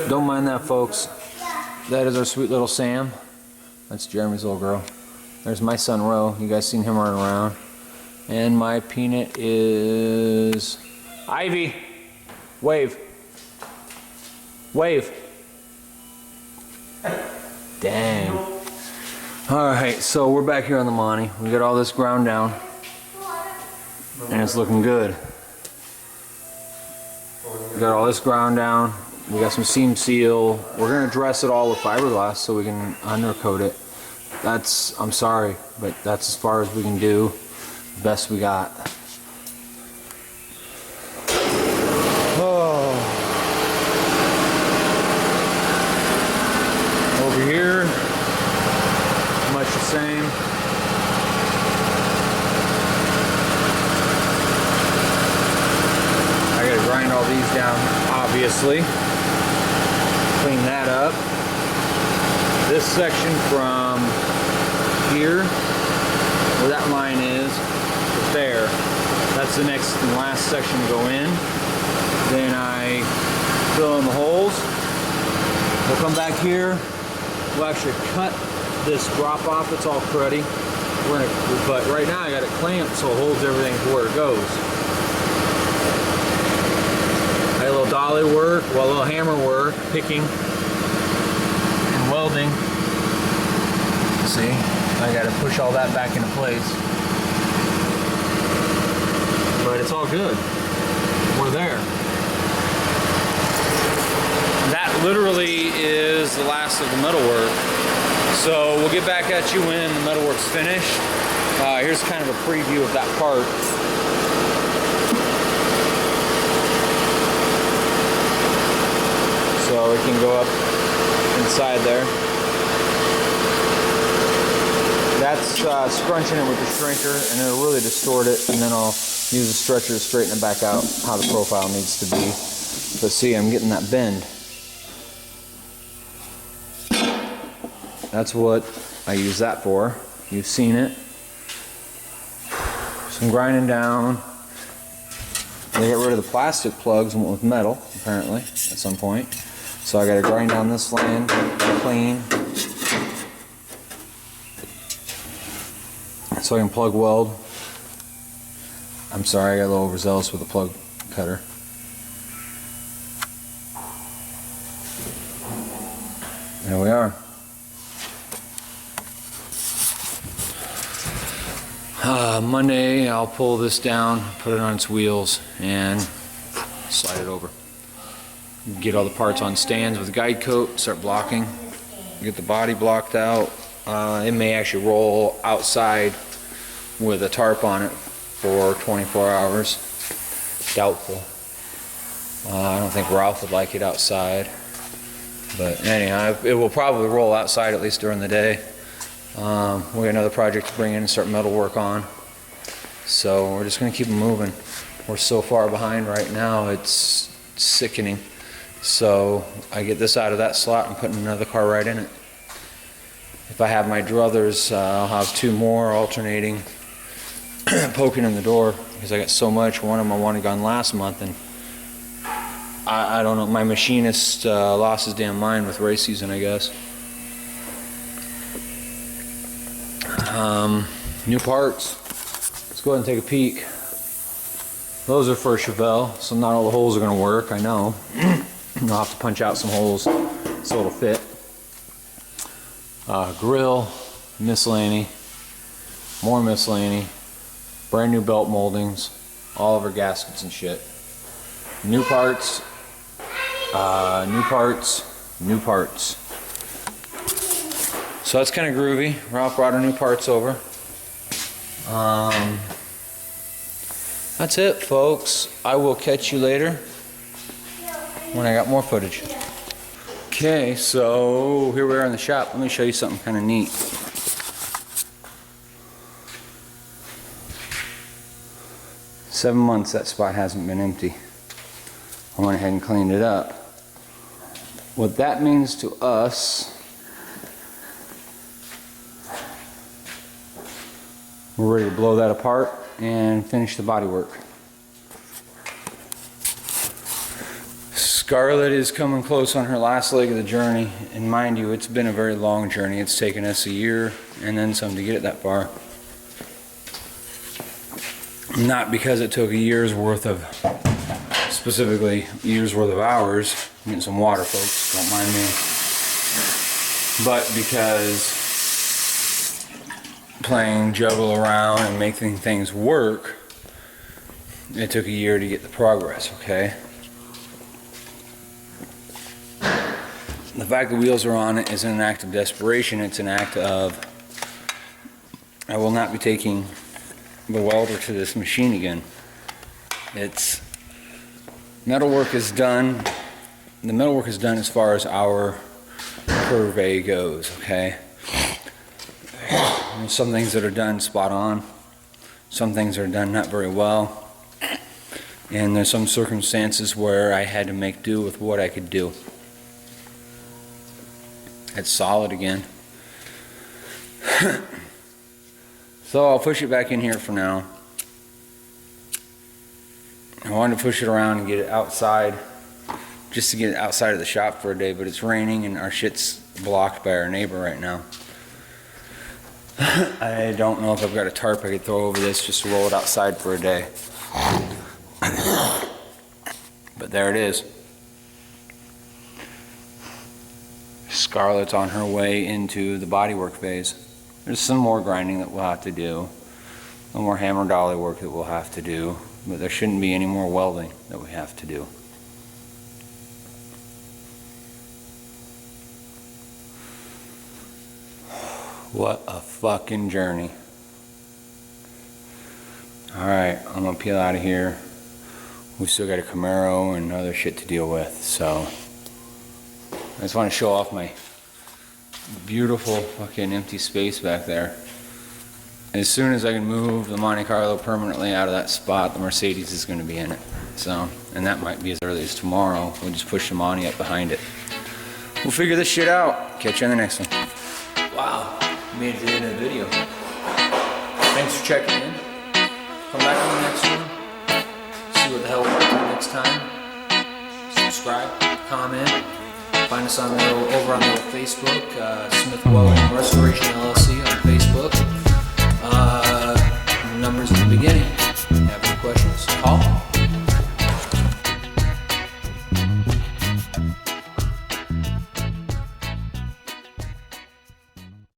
Don't mind that, folks. That is our sweet little Sam. That's Jeremy's little girl. There's my son Ro. You guys seen him running around. And my peanut is Ivy. Wave. Wave. Dang. Alright, so we're back here on the Monte. We got all this ground down. And it's looking good. We got all this ground down. We got some seam seal. We're going to dress it all with fiberglass so we can undercoat it. I'm sorry, but that's as far as we can do. The best we got. Oh. Over here, much the same. I gotta grind all these down, obviously. Clean that up. This section from here, where that line is, to there, that's the next and last section to go in. Then I fill in the holes. We'll come back here. We'll actually cut this drop off. It's all cruddy. But right now I got it clamped so it holds everything to where it goes. I got a little dolly work, well, a little hammer work, picking and welding. See, I got to push all that back into place. But it's all good. We're there. That literally is the last of the metalwork. So we'll get back at you when the metalwork's finished. Here's kind of a preview of that part. So it can go up inside there. That's scrunching it with the shrinker, and it'll really distort it, and then I'll use a stretcher to straighten it back out how the profile needs to be. But see, I'm getting that bend. That's what I use that for. You've seen it. Some grinding down. They got rid of the plastic plugs and went with metal, apparently, at some point. So I got to grind down this land, clean, so I can plug weld. I'm sorry, I got a little overzealous with the plug cutter. There we are. Monday I'll pull this down, put it on its wheels, and slide it over. Get all the parts on stands with guide coat, start blocking, get the body blocked out. It may actually roll outside with a tarp on it for 24 hours. Doubtful. I don't think Ralph would like it outside. But anyhow, it will probably roll outside at least during the day. We got another project to bring in and start metal work on. So we're just going to keep moving. We're so far behind right now, it's sickening. So I get this out of that slot and put another car right in it. If I have my druthers, I'll have two more alternating, poking in the door, because I got so much. One of them I wanted gone last month, and I don't know, my machinist lost his damn mind with race season, I guess. New parts. Let's go ahead and take a peek. Those are for Chevelle, so not all the holes are going to work, I know. I'll have to punch out some holes so it'll fit. Grill, miscellany, more miscellany, brand new belt moldings, all of our gaskets and shit. New parts, new parts, new parts. So that's kind of groovy. Ralph brought our new parts over. That's it, folks. I will catch you later when I got more footage. Okay, so here we are in the shop. Let me show you something kind of neat. Seven months that spot hasn't been empty. I went ahead and cleaned it up. What that means to us, we're ready to blow that apart and finish the body work. Scarlett is coming close on her last leg of the journey, and mind you, it's been a very long journey. It's taken us a year and then some to get it that far. Not because it took a year's worth of, specifically year's worth of hours. I'm getting some water, folks, don't mind me. But because playing juggle around and making things work, it took a year to get the progress, okay? The fact the wheels are on it isn't an act of desperation, it's an act of, I will not be taking the welder to this machine again. It's, metalwork is done, the metalwork is done as far as our purvey goes, okay? There's some things that are done spot on, some things are done not very well, and there's some circumstances where I had to make do with what I could do. It's solid again. So I'll push it back in here for now. I wanted to push it around and get it outside, just to get it outside of the shop for a day, but it's raining and our shit's blocked by our neighbor right now. I don't know if I've got a tarp I could throw over this just to roll it outside for a day. But there it is. Scarlett's on her way into the bodywork phase. There's some more grinding that we'll have to do, some more hammer dolly work that we'll have to do, but there shouldn't be any more welding that we have to do. What a fucking journey. Alright, I'm gonna peel out of here. We still got a Camaro and other shit to deal with, so I just want to show off my beautiful fucking empty space back there. As soon as I can move the Monte Carlo permanently out of that spot, the Mercedes is going to be in it. So, and that might be as early as tomorrow. We'll just push the Monte up behind it. We'll figure this shit out. Catch you on the next one. Wow, made it to the end of the video. Thanks for checking in. Come back on the next one. See what the hell we're doing next time. Subscribe, comment. Find us on over on the Facebook, Smith Welding Restoration LLC on Facebook. Numbers in the beginning. Have any questions? Call.